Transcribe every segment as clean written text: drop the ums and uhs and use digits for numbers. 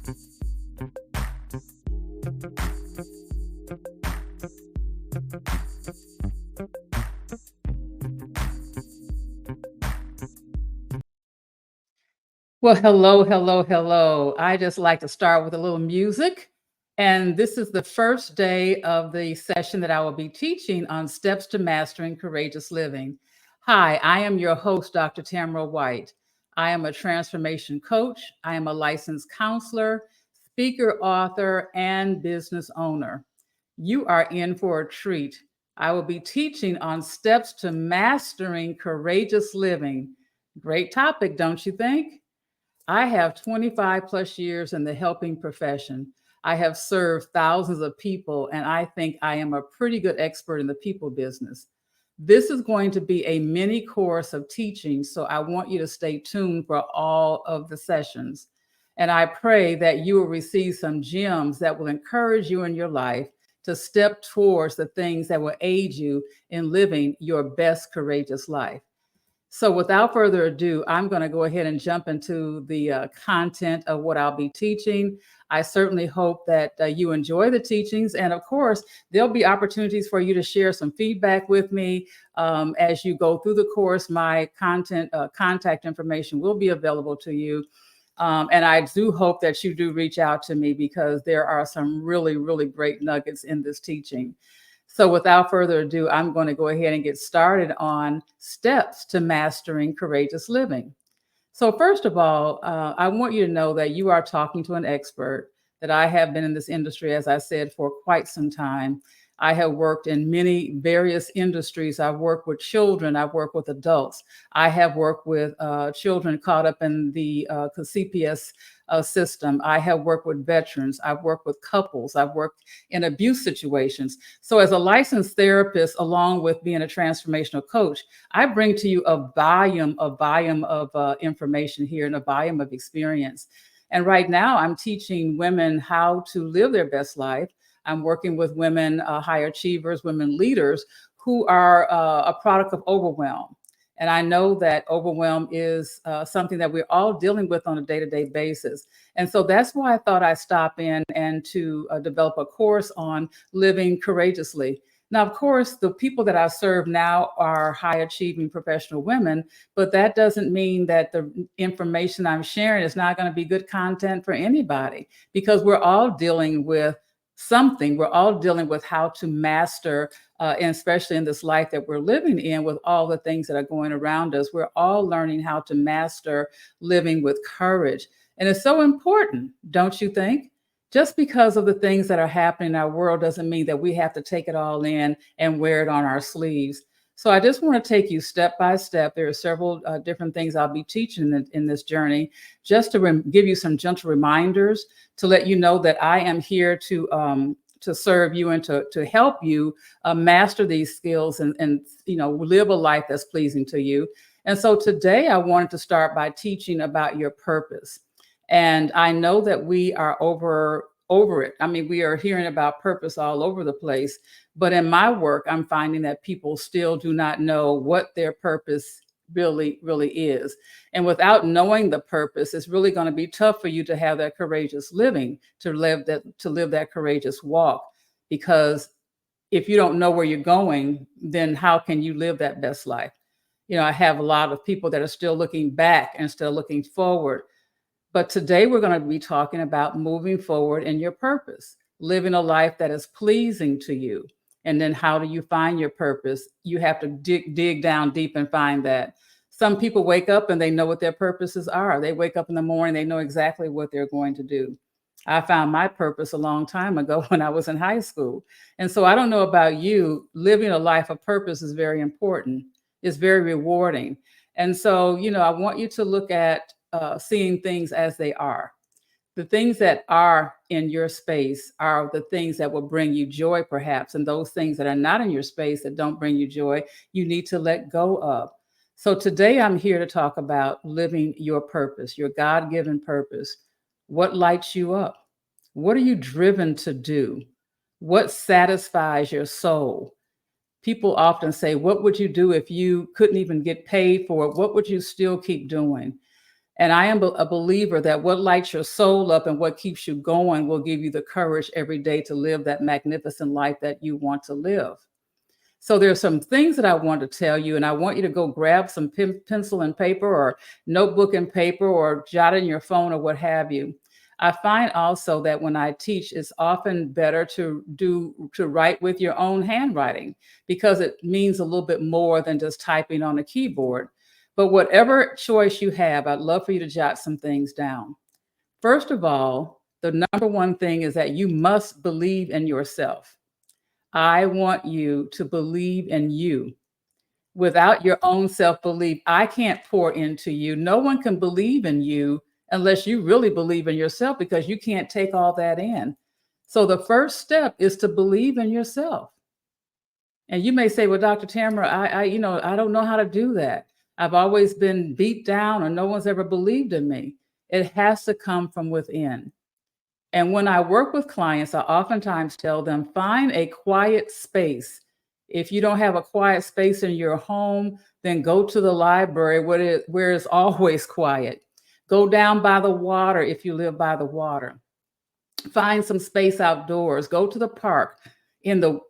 Well, hello, hello, hello. I just like to start with a little music. And this is the first day of the session that I will be teaching on steps to mastering courageous living. Hi, I am your host, Dr. Tamara White. I am a transformation coach. I am a licensed counselor, speaker, author, and business owner. You are in for a treat. I will be teaching on steps to mastering courageous living. Great topic, don't you think? I have 25 plus years in the helping profession. I have served thousands of people, and I think I am a pretty good expert in the people business. This is going to be a mini course of teaching, so I want you to stay tuned for all of the sessions. And I pray that you will receive some gems that will encourage you in your life to step towards the things that will aid you in living your best courageous life. So without further ado, I'm going to go ahead and jump into the content of what I'll be teaching. I certainly hope that you enjoy the teachings. And of course, there'll be opportunities for you to share some feedback with me as you go through the course. My contact information will be available to you. And I do hope that you do reach out to me because there are some really, really great nuggets in this teaching. So without further ado, I'm going to go ahead and get started on steps to mastering courageous living. So first of all, I want you to know that you are talking to an expert, that I have been in this industry, as I said, for quite some time. I have worked in many various industries. I've worked with children. I've worked with adults. I have worked with children caught up in the CPS system. I have worked with veterans. I've worked with couples. I've worked in abuse situations. So as a licensed therapist, along with being a transformational coach, I bring to you a volume of information here and a volume of experience. And right now I'm teaching women how to live their best life. I'm working with women, high achievers, women leaders who are a product of overwhelm. And I know that overwhelm is something that we're all dealing with on a day-to-day basis. And so that's why I thought I'd stop in and to develop a course on living courageously. Now, of course, the people that I serve now are high achieving professional women, but that doesn't mean that the information I'm sharing is not going to be good content for anybody, because we're all dealing with something. We're all dealing with how to master, and especially in this life that we're living in with all the things that are going around us, we're all learning how to master living with courage. And it's so important, don't you think? Just because of the things that are happening in our world doesn't mean that we have to take it all in and wear it on our sleeves. So I just want to take you step by step. There are several different things I'll be teaching in this journey, just to give you some gentle reminders, to let you know that I am here to serve you and to help you master these skills and live a life that's pleasing to you. And so today I wanted to start by teaching about your purpose. And I know that we are over it. I mean, we are hearing about purpose all over the place. But in my work, I'm finding that people still do not know what their purpose really is. And without knowing the purpose, it's really going to be tough for you to have that courageous living, to live that courageous walk. Because if you don't know where you're going, then how can you live that best life? I have a lot of people that are still looking back instead of looking forward. But today we're going to be talking about moving forward in your purpose, living a life that is pleasing to you. And then how do you find your purpose? You have to dig down deep and find that. Some people wake up and they know what their purposes are. They wake up in the morning, they know exactly what they're going to do. I found my purpose a long time ago when I was in high school. And so I don't know about you, living a life of purpose is very important. It's very rewarding. And so, I want you to look at seeing things as they are. The things that are in your space are the things that will bring you joy, perhaps. And those things that are not in your space that don't bring you joy, you need to let go of. So today I'm here to talk about living your purpose, your God-given purpose. What lights you up? What are you driven to do? What satisfies your soul? People often say, what would you do if you couldn't even get paid for it? What would you still keep doing? And I am a believer that what lights your soul up and what keeps you going will give you the courage every day to live that magnificent life that you want to live. So there's some things that I want to tell you, and I want you to go grab some pencil and paper or notebook and paper or jot in your phone or what have you. I find also that when I teach, it's often better to write with your own handwriting because it means a little bit more than just typing on a keyboard. But whatever choice you have, I'd love for you to jot some things down. First of all, the number one thing is that you must believe in yourself. I want you to believe in you. Without your own self belief, I can't pour into you. No one can believe in you unless you really believe in yourself because you can't take all that in. So the first step is to believe in yourself. And you may say, well, Dr. Tamara, I don't know how to do that. I've always been beat down or no one's ever believed in me. It has to come from within. And when I work with clients, I oftentimes tell them, find a quiet space. If you don't have a quiet space in your home, then go to the library where it's always quiet. Go down by the water if you live by the water. Find some space outdoors. Go to the park. Whether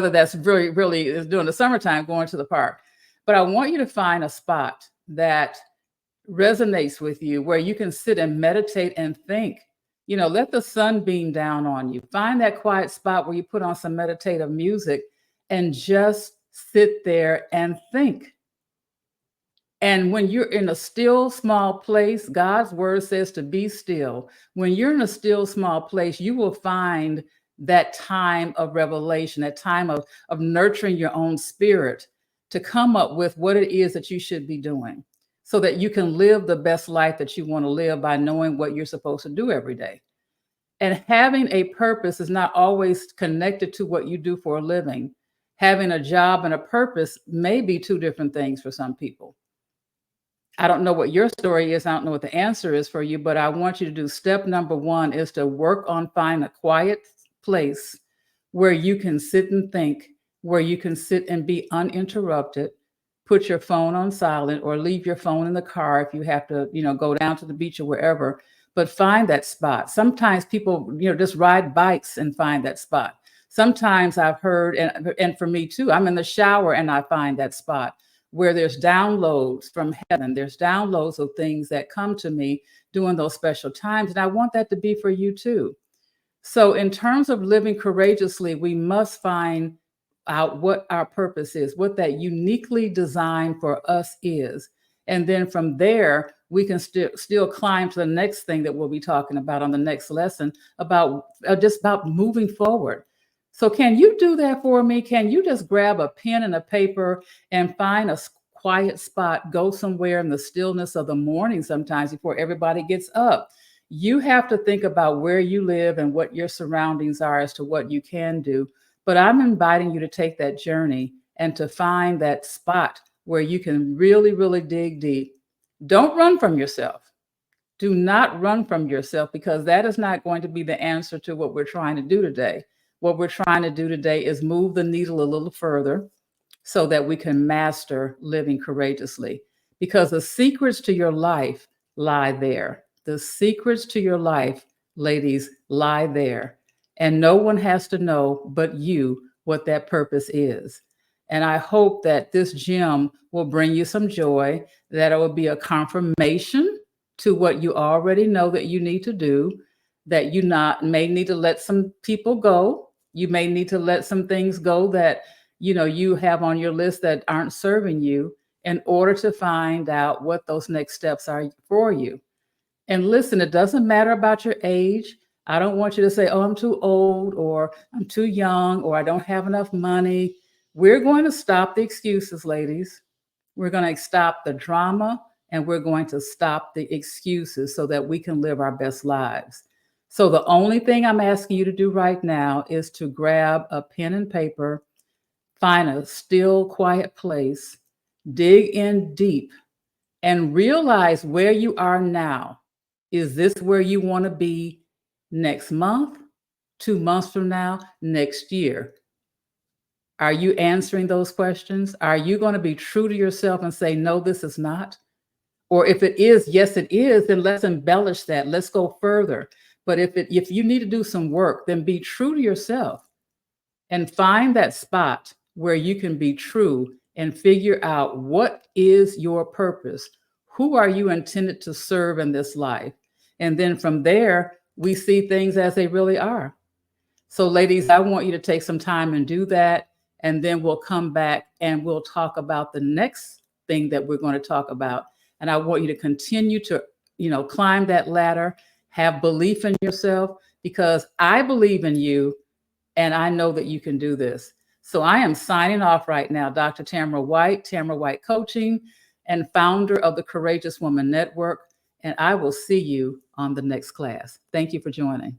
that's really is during the summertime, going to the park. But I want you to find a spot that resonates with you where you can sit and meditate and think. Let the sun beam down on you. Find that quiet spot where you put on some meditative music and just sit there and think. And when you're in a still, small place, God's word says to be still. When you're in a still, small place, you will find that time of revelation, that time of nurturing your own spirit to come up with what it is that you should be doing so that you can live the best life that you want to live by knowing what you're supposed to do every day. And having a purpose is not always connected to what you do for a living. Having a job and a purpose may be two different things for some people. I don't know what your story is. I don't know what the answer is for you, but I want you to do step number one is to work on finding a quiet place where you can sit and think, where you can sit and be uninterrupted. Put your phone on silent or leave your phone in the car if you have to, go down to the beach or wherever, but find that spot. Sometimes people, just ride bikes and find that spot. Sometimes I've heard, and for me too, I'm in the shower and I find that spot where there's downloads from heaven. There's downloads of things that come to me during those special times. And I want that to be for you too. So in terms of living courageously, we must find out what our purpose is, what that uniquely designed for us is. And then from there, we can still climb to the next thing that we'll be talking about on the next lesson about just about moving forward. So can you do that for me? Can you just grab a pen and a paper and find a quiet spot, go somewhere in the stillness of the morning sometimes before everybody gets up? You have to think about where you live and what your surroundings are as to what you can do. But I'm inviting you to take that journey and to find that spot where you can really, really dig deep. Don't run from yourself. Do not run from yourself because that is not going to be the answer to what we're trying to do today. What we're trying to do today is move the needle a little further so that we can master living courageously. Because the secrets to your life lie there. The secrets to your life, ladies, lie there. And no one has to know but you what that purpose is. And I hope that this gym will bring you some joy, that it will be a confirmation to what you already know that you need to do, that you may need to let some people go. You may need to let some things go that you have on your list that aren't serving you in order to find out what those next steps are for you. And listen, it doesn't matter about your age. I don't want you to say, oh, I'm too old or I'm too young or I don't have enough money. We're going to stop the excuses, ladies. We're going to stop the drama and we're going to stop the excuses so that we can live our best lives. So the only thing I'm asking you to do right now is to grab a pen and paper, find a still, quiet place, dig in deep, and realize where you are now. Is this where you want to be next month, 2 months from now, next year? Are you answering those questions? Are you going to be true to yourself and say, no, this is not? Or if it is, yes, it is, then let's embellish that. Let's go further. But if you need to do some work, then be true to yourself and find that spot where you can be true and figure out what is your purpose. Who are you intended to serve in this life? And then from there, we see things as they really are. So, ladies, I want you to take some time and do that. And then we'll come back and we'll talk about the next thing that we're going to talk about. And I want you to continue to, climb that ladder, have belief in yourself, because I believe in you and I know that you can do this. So I am signing off right now. Dr. Tamara White, Tamara White Coaching, and founder of the Courageous Woman Network. And I will see you on the next class. Thank you for joining.